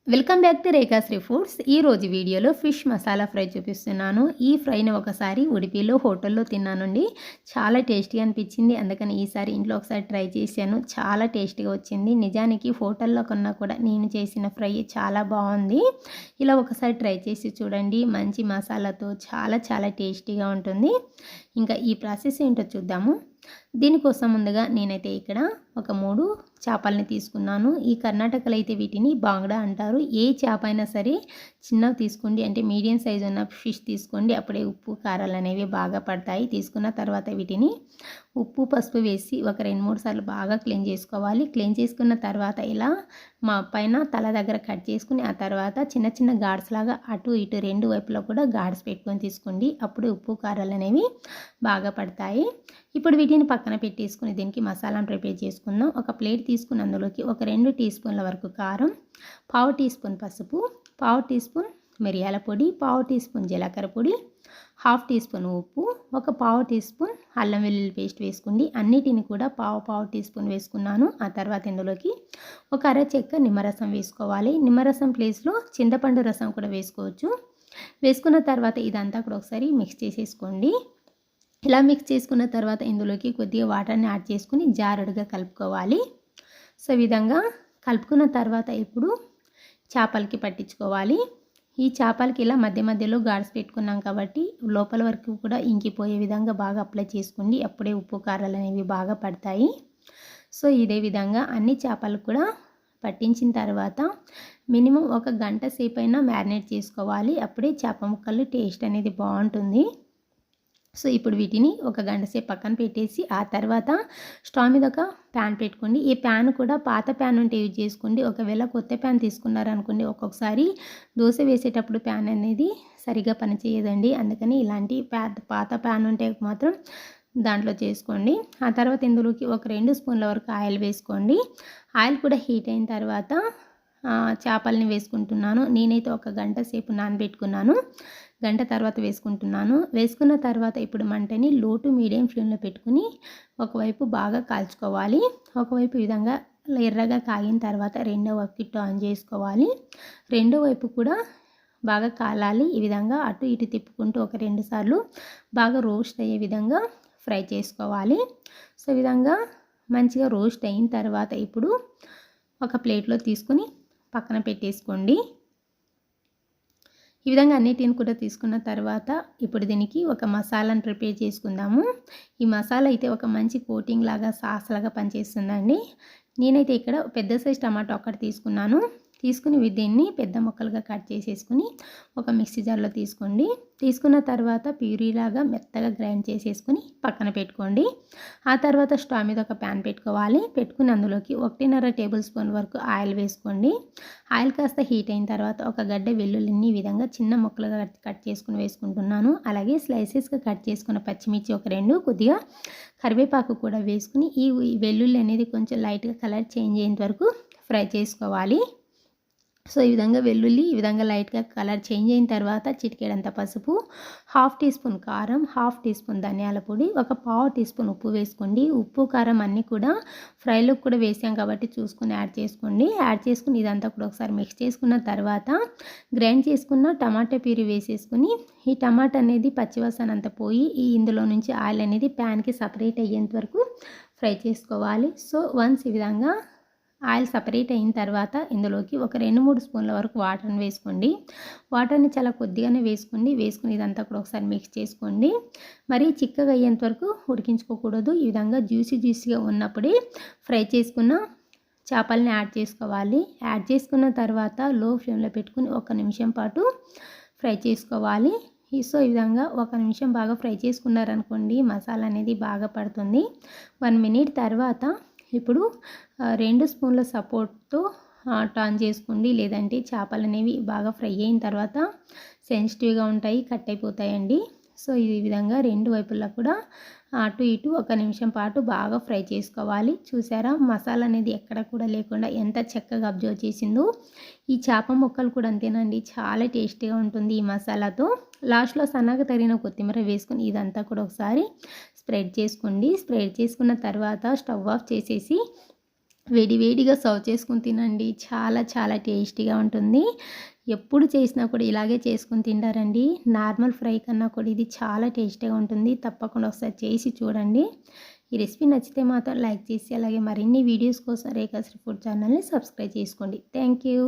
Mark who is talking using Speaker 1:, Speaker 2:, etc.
Speaker 1: Welcome back to Rekhasri foods. ఈరోజు వీడియోలో fish masala fry చూపిస్తున్నాను. ఈ ఫ్రైని ఒకసారి ఉడిపిలో హోటల్లో తిన్నానండి. చాలా టేస్టీగా అనిపించింది. అందుకని ఈసారి ఇంట్లో ఒకసారి ట్రై చేశాను. చాలా టేస్టీగా వచ్చింది. నిజానికి హోటల్లో కన్నా కూడా నేను చేసిన ఫ్రై చాలా బాగుంది. ఇలా ఒకసారి ట్రై చేసి చూడండి. మంచి మసాలాతో చాలా టేస్టీగా ఉంటుంది. ఇంకా ఈ ప్రాసెస్ ఏంటో చూద్దాము. దీనికోసం ముందుగా నేనైతే ఇక్కడ ఒక 3 చేపల్ని తీసుకున్నాను. ఈ కర్ణాటకలో అయితే వీటిని బాంగడా అంటారు. ఏ చేప అయినా సరే చిన్నవి తీసుకోండి, అంటే మీడియం సైజు ఉన్న ఫిష్ తీసుకోండి. అప్పుడే ఉప్పు కారాలు అనేవి బాగా పడతాయి. తీసుకున్న తర్వాత వీటిని ఉప్పు పసుపు వేసి ఒక 2-3 సార్లు బాగా క్లీన్ చేసుకోవాలి. క్లీన్ చేసుకున్న తర్వాత ఇలా మా పైన తల దగ్గర కట్ చేసుకుని ఆ తర్వాత చిన్న గాడ్స్ లాగా అటు ఇటు 2 వైపులా కూడా గాడ్స్ పెట్టుకొని తీసుకోండి. అప్పుడే ఉప్పు కారాలు అనేవి బాగా పడతాయి. ఇప్పుడు వీటిని పక్కన పెట్టేసుకుని దీనికి మసాలాను ప్రిపేర్ చేసుకుందాం. ఒక ప్లేట్ తీసుకుని అందులోకి ఒక 2 టీ స్పూన్ల వరకు కారం, 1/2 టీ స్పూన్ పసుపు, 1/2 టీ స్పూన్ మిరియాల పొడి, 1/2 టీ స్పూన్ జీలకర్ర పొడి, 1/2 టీ స్పూన్ ఉప్పు, ఒక 1/2 టీ స్పూన్ అల్లం వెల్లుల్లి పేస్ట్ వేసుకోండి. అన్నిటిని కూడా 1/2 టీ స్పూన్ వేసుకున్నాను. ఆ తర్వాత ఇందులోకి ఒక అర చెక్క నిమ్మరసం వేసుకోవాలి. నిమ్మరసం ప్లేస్లో చింతపండు రసం కూడా వేసుకోవచ్చు. వేసుకున్న తర్వాత ఇదంతా కూడా ఒకసారి మిక్స్ చేసేసుకోండి. ఇలా మిక్స్ చేసుకున్న తర్వాత ఇందులోకి కొద్దిగా వాటర్ని యాడ్ చేసుకుని జారుడుగా కలుపుకోవాలి. సో ఈ విధంగా కలుపుకున్న తర్వాత ఇప్పుడు చేపలకి పట్టించుకోవాలి. ఈ చేపలకి ఇలా మధ్యలో గాడ్స్ పెట్టుకున్నాం కాబట్టి లోపల వరకు కూడా ఇంకిపోయే విధంగా బాగా అప్లై చేసుకోండి. అప్పుడే ఉప్పు కారాలు అనేవి బాగా పడతాయి. సో ఇదే విధంగా అన్ని చేపలకు కూడా పట్టించిన తర్వాత మినిమం ఒక గంట సేపు అయినా మ్యారినేట్ చేసుకోవాలి. అప్పుడే చేప ముక్కలు టేస్ట్ అనేది బాగుంటుంది. సో ఇప్పుడు వీటిని ఒక గంట సేపు పక్కన పెట్టేసి ఆ తర్వాత స్టవ్ మీద ఒక ప్యాన్ పెట్టుకోండి. ఈ ప్యాన్ కూడా పాత ప్యాన్ ఉంటే యూజ్ చేసుకోండి. ఒకవేళ కొత్త ప్యాన్ తీసుకున్నారనుకోండి, ఒక్కొక్కసారి దోశ వేసేటప్పుడు ప్యాన్ అనేది సరిగా పనిచేయదండి. అందుకని ఇలాంటి పాత ప్యాన్ ఉంటే మాత్రం దాంట్లో చేసుకోండి. ఆ తర్వాత ఇందులోకి ఒక 2 స్పూన్ల వరకు ఆయిల్ వేసుకోండి. ఆయిల్ కూడా హీట్ అయిన తర్వాత చేపల్ని వేసుకుంటున్నాను. నేనైతే ఒక గంట సేపు నానబెట్టుకున్నాను. గంట తర్వాత వేసుకుంటున్నాను. వేసుకున్న తర్వాత ఇప్పుడు మంటని లో టు మీడియం ఫ్లేమ్లో పెట్టుకుని ఒకవైపు బాగా కాల్చుకోవాలి. ఒకవైపు ఈ విధంగా ఎర్రగా కాగిన తర్వాత రెండో వైపుకి టర్న్ చేసుకోవాలి. రెండో వైపు కూడా బాగా కాలాలి. ఈ విధంగా అటు ఇటు తిప్పుకుంటూ ఒక 2 సార్లు బాగా రోస్ట్ అయ్యే విధంగా ఫ్రై చేసుకోవాలి. సో ఈ విధంగా మంచిగా రోస్ట్ అయిన తర్వాత ఇప్పుడు ఒక ప్లేట్లో తీసుకుని పక్కన పెట్టేసుకోండి. ఈ విధంగా అన్నిటిని కూడా తీసుకున్న తర్వాత ఇప్పుడు దీనికి ఒక మసాలాను ప్రిపేర్ చేసుకుందాము. ఈ మసాలా అయితే ఒక మంచి కోటింగ్ లాగా సాస్ లాగా పనిచేస్తుందండి. నేనైతే ఇక్కడ పెద్ద సైజ్ టమాటో ఒకటి తీసుకున్నాను. తీసుకుని దీన్ని పెద్ద ముక్కలుగా కట్ చేసేసుకుని ఒక మిక్సీ జార్లో తీసుకోండి. తీసుకున్న తర్వాత ప్యూరీలాగా మెత్తగా గ్రైండ్ చేసేసుకుని పక్కన పెట్టుకోండి. ఆ తర్వాత స్టవ్ మీద ఒక ప్యాన్ పెట్టుకోవాలి. పెట్టుకుని అందులోకి 1.5 టేబుల్ స్పూన్ వరకు ఆయిల్ వేసుకోండి. ఆయిల్ కాస్త హీట్ అయిన తర్వాత ఒక గడ్డ వెల్లుల్లిని ఈ విధంగా చిన్న ముక్కలుగా కట్ చేసుకుని వేసుకుంటున్నాను. అలాగే స్లైసెస్గా కట్ చేసుకున్న పచ్చిమిర్చి ఒక 2, కొద్దిగా కరివేపాకు కూడా వేసుకుని ఈ వెల్లుల్లి అనేది కొంచెం లైట్గా కలర్ చేంజ్ అయ్యేంత వరకు ఫ్రై చేసుకోవాలి. సో ఈ విధంగా వెల్లుల్లి ఈ విధంగా లైట్గా కలర్ చేంజ్ అయిన తర్వాత చిటికెడంత పసుపు, 1/2 టీ స్పూన్ కారం, 1/2 టీ స్పూన్ ధనియాల పొడి, ఒక 1/2 టీ స్పూన్ ఉప్పు వేసుకోండి. ఉప్పు కారం అన్నీ కూడా ఫ్రైలో కూడా వేసాం కాబట్టి చూసుకుని యాడ్ చేసుకోండి. యాడ్ చేసుకుని ఇదంతా కూడా ఒకసారి మిక్స్ చేసుకున్న తర్వాత గ్రైండ్ చేసుకున్న టమాటా ప్యూరీ వేసేసుకుని ఈ టమాటా అనేది పచ్చివాసన అంతా పోయి ఇందులో నుంచి ఆయిల్ అనేది ప్యాన్కి సపరేట్ అయ్యేంత వరకు ఫ్రై చేసుకోవాలి. సో వన్స్ ఈ విధంగా ఆయిల్ సపరేట్ అయిన తర్వాత ఇందులోకి ఒక 2-3 స్పూన్ల వరకు వాటర్ని వేసుకోండి. వాటర్ని చాలా కొద్దిగానే వేసుకోండి. వేసుకుని ఇదంతా కూడా ఒకసారి మిక్స్ చేసుకోండి. మరీ చిక్కగా అయ్యేంత వరకు ఉడికించుకోకూడదు. ఈ విధంగా జ్యూసీగా ఉన్నప్పుడే ఫ్రై చేసుకున్న చేపల్ని యాడ్ చేసుకోవాలి. యాడ్ చేసుకున్న తర్వాత లో ఫ్లేమ్లో పెట్టుకుని 1 నిమిషం పాటు ఫ్రై చేసుకోవాలి. సో ఈ విధంగా 1 నిమిషం బాగా ఫ్రై చేసుకున్నారనుకోండి, మసాలా అనేది బాగా పడుతుంది. 1 మినిట్ తర్వాత ఇప్పుడు 2 స్పూన్ల సపోర్ట్తో టర్న్ చేసుకోండి. లేదంటే చేపలు అనేవి బాగా ఫ్రై అయిన తర్వాత సెన్సిటివ్గా ఉంటాయి, కట్ అయిపోతాయండి. సో ఈ విధంగా 2 వైపులా కూడా అటు ఇటు 1 నిమిషం పాటు బాగా ఫ్రై చేసుకోవాలి. చూసారా మసాలా అనేది ఎక్కడ కూడా లేకుండా ఎంత చక్కగా అబ్జర్వ్ చేసిందో. ఈ చేప ముక్కలు కూడా అంతేనండి, చాలా టేస్టీగా ఉంటుంది ఈ మసాలాతో. లాస్ట్లో సన్నగా తరిగిన కొత్తిమీర వేసుకుని ఇదంతా కూడా ఒకసారి స్ప్రెడ్ చేసుకోండి. స్ప్రెడ్ చేసుకున్న తర్వాత స్టవ్ ఆఫ్ చేసేసి వేడి వేడిగా సర్వ్ చేసుకొని తినండి. చాలా చాలా టేస్టీగా ఉంటుంది. ఎప్పుడు చేసినా కూడా ఇలాగే చేసుకొని తింటారండి. నార్మల్ ఫ్రై కన్నా కూడా ఇది చాలా టేస్టీగా ఉంటుంది. తప్పకుండా ఒకసారి చేసి చూడండి. ఈ రెసిపీ నచ్చితే మాత్రం లైక్ చేసి అలాగే మరిన్ని వీడియోస్ కోసం రేఖాశ్రీ ఫుడ్ ఛానల్ని సబ్స్క్రైబ్ చేసుకోండి. Thank you.